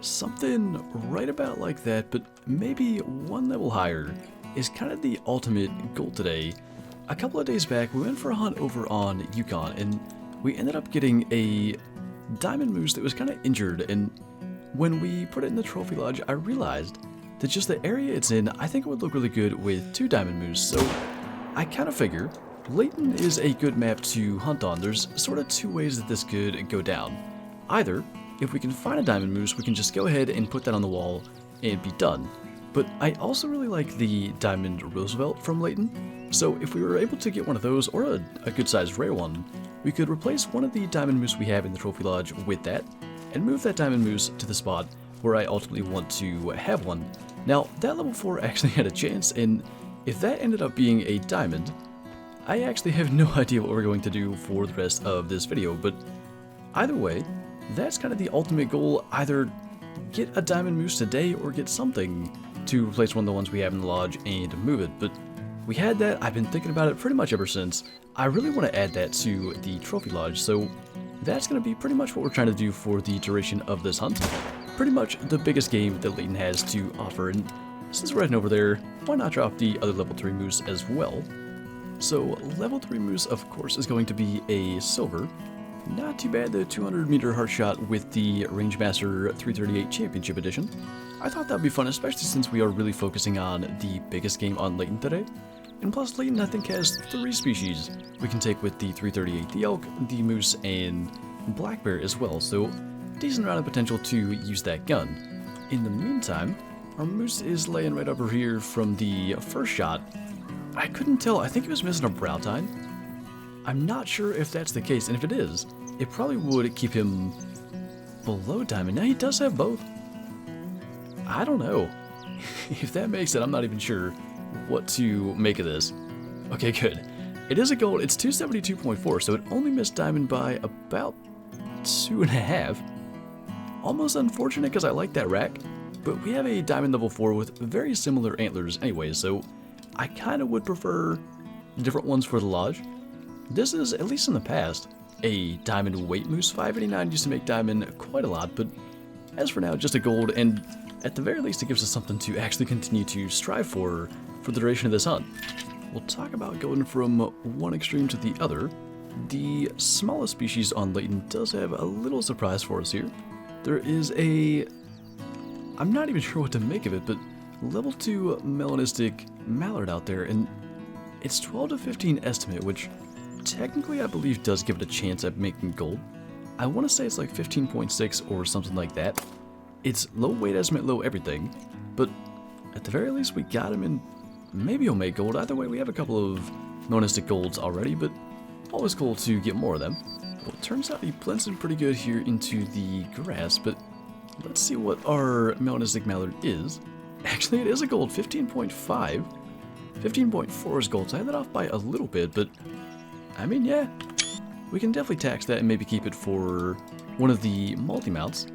Something right about like that, but maybe one level higher, is kind of the ultimate goal today. A couple of days back, we went for a hunt over on Yukon, and we ended up getting a diamond moose that was kind of injured, and when we put it in the trophy lodge, I realized that just the area it's in, I think it would look really good with 2 diamond moose, so I kind of figure Layton is a good map to hunt on. There's sort of 2 ways that this could go down. Either, if we can find a diamond moose, we can just go ahead and put that on the wall and be done. But I also really like the diamond Roosevelt from Layton, so if we were able to get one of those, or a good sized rare one, we could replace one of the diamond moose we have in the trophy lodge with that, and move that diamond moose to the spot where I ultimately want to have one. Now, that level 4 actually had a chance, and if that ended up being a diamond, I actually have no idea what we're going to do for the rest of this video, but either way, that's kind of the ultimate goal, either get a diamond moose today or get something to replace one of the ones we have in the lodge and move it. But we had that, I've been thinking about it pretty much ever since. I really want to add that to the trophy lodge, so that's going to be pretty much what we're trying to do for the duration of this hunt. Pretty much the biggest game that Layton has to offer, and since we're heading over there, why not drop the other level 3 moose as well? So level 3 moose, of course, is going to be a silver. Not too bad, the 200 meter heart shot with the Rangemaster 338 Championship Edition. I thought that would be fun, especially since we are really focusing on the biggest game on Layton today. And plus, Layton, I think, has 3 species we can take with the 338, the elk, the moose, and black bear as well, so decent amount of potential to use that gun. In the meantime, our moose is laying right over here from the first shot. I couldn't tell, I think he was missing a brow tine. I'm not sure if that's the case, and if it is, it probably would keep him below diamond. Now he does have both. I don't know. If that makes it, I'm not even sure what to make of this. Okay, good. It is a gold, it's 272.4, so it only missed diamond by about 2.5. Almost unfortunate because I like that rack, but we have a diamond level 4 with very similar antlers anyway, so I kind of would prefer different ones for the lodge. This is, at least in the past, a diamond weight moose. 589 used to make diamond quite a lot, but as for now, just a gold, and at the very least it gives us something to actually continue to strive for the duration of this hunt. We'll talk about going from one extreme to the other. The smallest species on Layton does have a little surprise for us here. There is a... I'm not even sure what to make of it, but level 2 melanistic mallard out there, and it's 12 to 15 estimate, which technically I believe does give it a chance at making gold. I want to say it's like 15.6 or something like that. It's low weight estimate, low everything, but at the very least we got him, and maybe he'll make gold. Either way, we have a couple of melanistic golds already, but always cool to get more of them. Well, it turns out he blends in pretty good here into the grass, but let's see what our melanistic mallard is. Actually, it is a gold, 15.5. 15.4 is gold, so I had that off by a little bit, but I mean, yeah, we can definitely tax that and maybe keep it for one of the multi-mounts.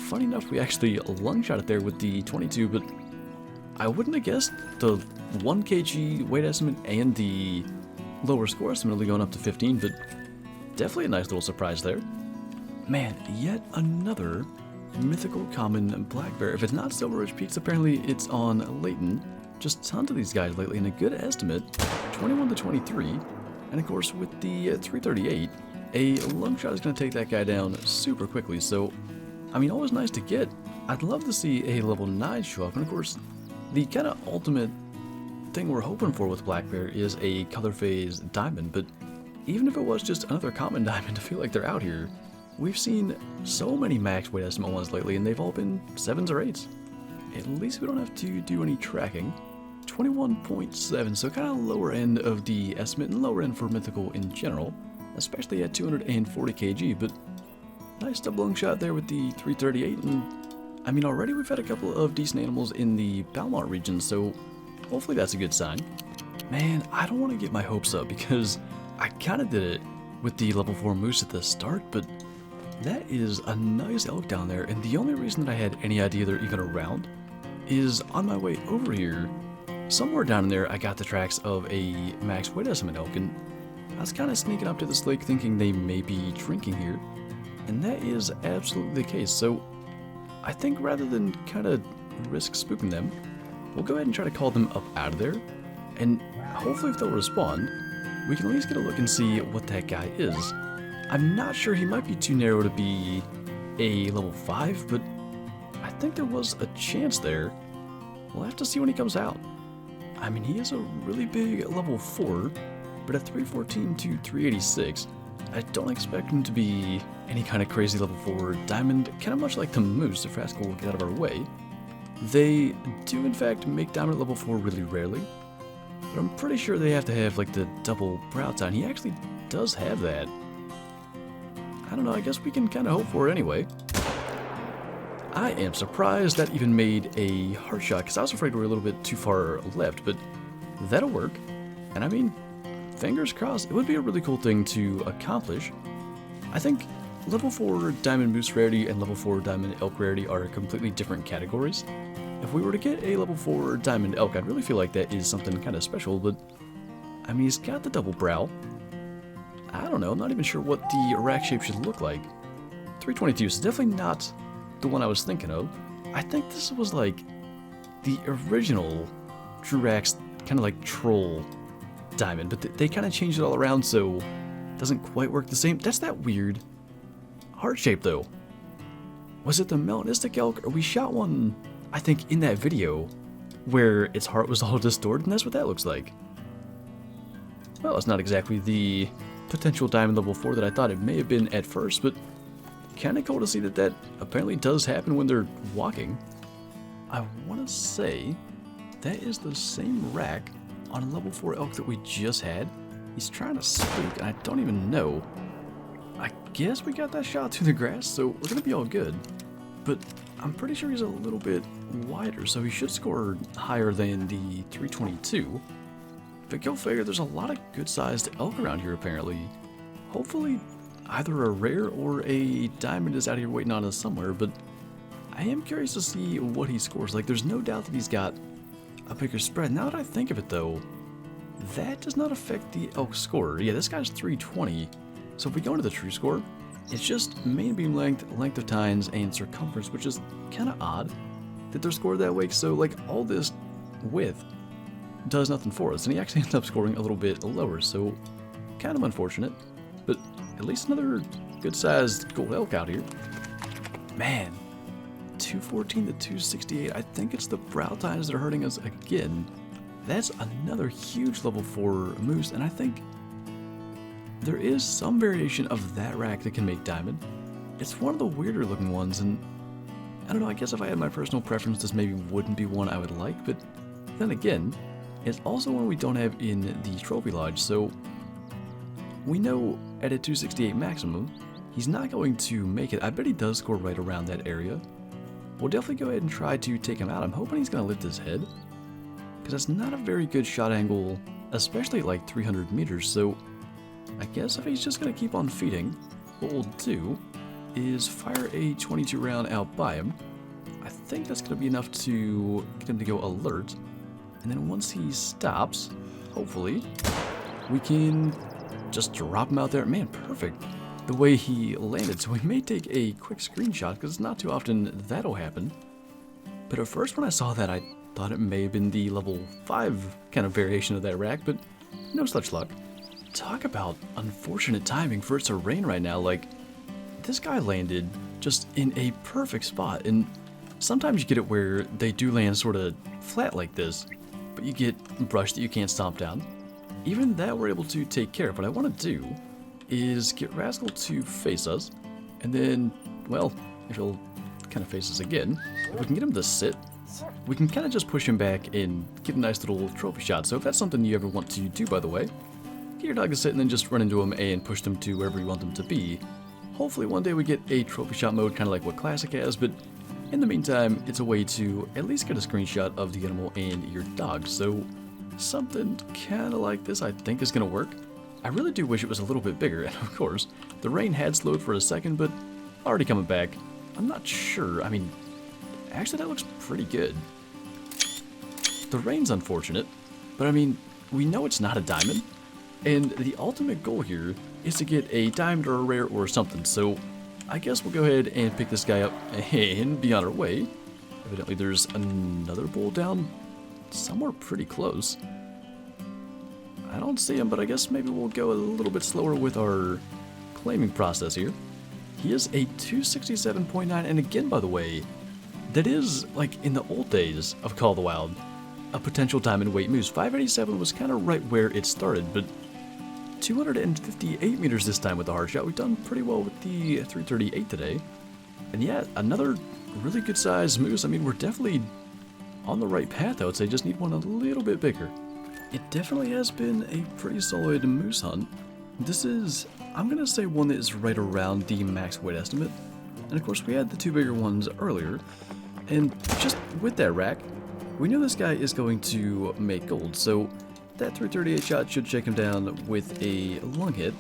Funny enough, we actually lung shot it there with the 22, but I wouldn't have guessed the 1 kg weight estimate and the lower score estimate only going up to 15, but definitely a nice little surprise there. Man, yet another mythical common black bear. If it's not Silver Ridge Peaks, apparently it's on Layton. Just tons of these guys lately, and a good estimate, 21 to 23. And of course, with the 338, a lung shot is going to take that guy down super quickly, so, I mean, always nice to get. I'd love to see a level 9 show up, and of course, the kind of ultimate thing we're hoping for with black bear is a color phase diamond, but even if it was just another common diamond, I feel like they're out here. We've seen so many max weight estimate ones lately, and they've all been 7s or 8s. At least we don't have to do any tracking. 21.7, so kind of lower end of the estimate, and lower end for mythical in general, especially at 240 kg, but nice double lung shot there with the 338, and I mean, already we've had a couple of decent animals in the Belmont region, so hopefully that's a good sign. Man, I don't want to get my hopes up, because I kind of did it with the level 4 moose at the start, but that is a nice elk down there, and the only reason that I had any idea they're even around is on my way over here, somewhere down in there I got the tracks of a max weight estimate elk, and I was kind of sneaking up to this lake thinking they may be drinking here, and that is absolutely the case. So I think rather than kind of risk spooping them, we'll go ahead and try to call them up out of there, and hopefully if they'll respond, we can at least get a look and see what that guy is. I'm not sure, he might be too narrow to be a level 5, but I think there was a chance there. We'll have to see when he comes out. I mean, he is a really big level 4, but at 314 to 386, I don't expect him to be any kind of crazy level 4 diamond, kind of much like the moose if Rascal will get out of our way. They do in fact make diamond level 4 really rarely, but I'm pretty sure they have to have like the double brow tine. He actually does have that. I don't know, I guess we can kind of hope for it anyway. I am surprised that even made a heart shot, because I was afraid we were a little bit too far left, but that'll work. And I mean, fingers crossed, it would be a really cool thing to accomplish. I think level 4 diamond moose rarity and level 4 diamond elk rarity are completely different categories. If we were to get a level 4 diamond elk, I'd really feel like that is something kind of special, but I mean, he's got the double brow. I don't know, I'm not even sure what the rack shape should look like. 322 is definitely not the one I was thinking of. I think this was like the original Durax kind of like troll diamond, but they kind of changed it all around so it doesn't quite work the same. That's that weird heart shape though. Was it the melanistic elk, or we shot one, I think, in that video where its heart was all distorted, and that's what that looks like. Well, it's not exactly the potential diamond level 4 that I thought it may have been at first, but kind of cool to see that that apparently does happen when they're walking. I want to say that is the same rack on a level 4 elk that we just had. He's trying to speak, and I don't even know. I guess we got that shot through the grass, so we're going to be all good. But I'm pretty sure he's a little bit wider, so he should score higher than the 322. But go figure, there's a lot of good-sized elk around here apparently. Hopefully either a rare or a diamond is out here waiting on us somewhere, but I am curious to see what he scores. Like, there's no doubt that he's got a bigger spread. Now that I think of it though, that does not affect the elk score. Yeah, this guy's 320, so if we go into the true score, it's just main beam length, length of tines, and circumference, which is kind of odd that they're scored that way. So like all this width does nothing for us, and he actually ends up scoring a little bit lower, so kind of unfortunate, but at least another good-sized gold elk out here. Man, 214 to 268, I think it's the brow tines that are hurting us again. That's another huge level 4 moose, and I think there is some variation of that rack that can make diamond. It's one of the weirder looking ones, and I don't know, I guess if I had my personal preference, this maybe wouldn't be one I would like, but then again, it's also one we don't have in the trophy lodge, so we know at a 268 maximum, he's not going to make it. I bet he does score right around that area. We'll definitely go ahead and try to take him out. I'm hoping he's going to lift his head, because that's not a very good shot angle, especially at like 300 meters, so I guess if he's just going to keep on feeding, what we'll do is fire a 22 round out by him. I think that's going to be enough to get him to go alert, and then once he stops, hopefully, we can just drop him out there. Man, perfect the way he landed, so we may take a quick screenshot because it's not too often that'll happen. But at first when I saw that, I thought it may have been the level 5 kind of variation of that rack, but no such luck. Talk about unfortunate timing for it to rain right now. Like, this guy landed just in a perfect spot, and sometimes you get it where they do land sort of flat like this, but you get brush that you can't stomp down. Even that we're able to take care of. What I want to do is get Rascal to face us, and then, well, if he'll kind of face us again, if we can get him to sit, we can kind of just push him back and get a nice little trophy shot. So if that's something you ever want to do, by the way, get your dog to sit and then just run into him and push them to wherever you want them to be. Hopefully one day we get a trophy shot mode, kind of like what Classic has, but in the meantime, it's a way to at least get a screenshot of the animal and your dog. So something kind of like this I think is going to work. I really do wish it was a little bit bigger, and of course, the rain had slowed for a second, but already coming back. I'm not sure. I mean, actually that looks pretty good. The rain's unfortunate, but I mean, we know it's not a diamond, and the ultimate goal here is to get a diamond or a rare or something, so I guess we'll go ahead and pick this guy up and be on our way. Evidently there's another bull down somewhere pretty close. I don't see him, but I guess maybe we'll go a little bit slower with our claiming process here. He is a 267.9, and again, by the way, that is, like, in the old days of Call of the Wild, a potential diamond weight moose. 587 was kind of right where it started, but 258 meters this time with the hard shot. We've done pretty well with the 338 today. And yeah, another really good size moose. I mean, we're definitely on the right path, I would say. Just need one a little bit bigger. It definitely has been a pretty solid moose hunt. This is, I'm going to say, one that is right around the max weight estimate. And of course, we had the two bigger ones earlier. And just with that rack, we know this guy is going to make gold. So that 338 shot should shake him down with a lung hit.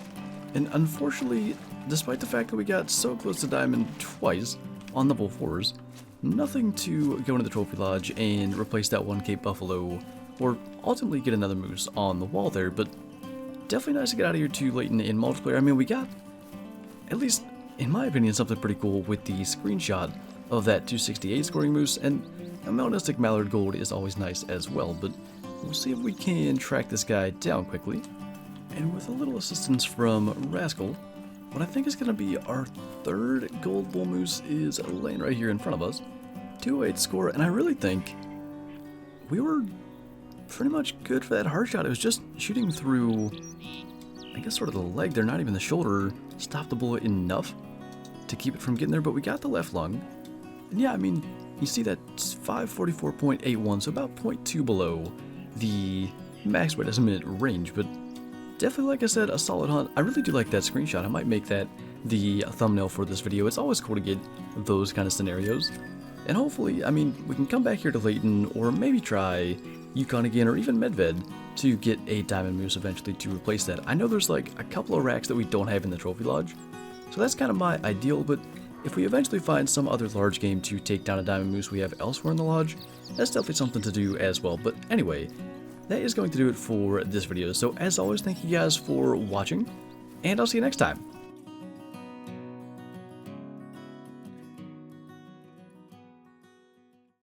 And unfortunately, despite the fact that we got so close to diamond twice on level 4s, nothing to go into the trophy lodge and replace that 1K buffalo, or ultimately get another moose on the wall there. But definitely nice to get out of here to Layton in multiplayer. I mean, we got, at least in my opinion, something pretty cool with the screenshot of that 268 scoring moose, and a melanistic mallard gold is always nice as well. But we'll see if we can track this guy down quickly. And with a little assistance from Rascal, what I think is going to be our third gold bull moose is laying right here in front of us. 208 score, and I really think we were pretty much good for that hard shot. It was just shooting through, I guess, sort of the leg there, not even the shoulder, stopped the bullet enough to keep it from getting there, but we got the left lung. And yeah, I mean, you see that 544.81, so about 0.2 below the max weight estimate range, but definitely, like I said, a solid hunt. I really do like that screenshot. I might make that the thumbnail for this video. It's always cool to get those kind of scenarios. And hopefully, I mean, we can come back here to Layton, or maybe try Yukon again, or even Medved, to get a diamond moose eventually to replace that. I know there's like a couple of racks that we don't have in the trophy lodge, so that's kind of my ideal, but if we eventually find some other large game to take down a diamond moose we have elsewhere in the lodge, that's definitely something to do as well. But anyway, that is going to do it for this video. So as always, thank you guys for watching, and I'll see you next time.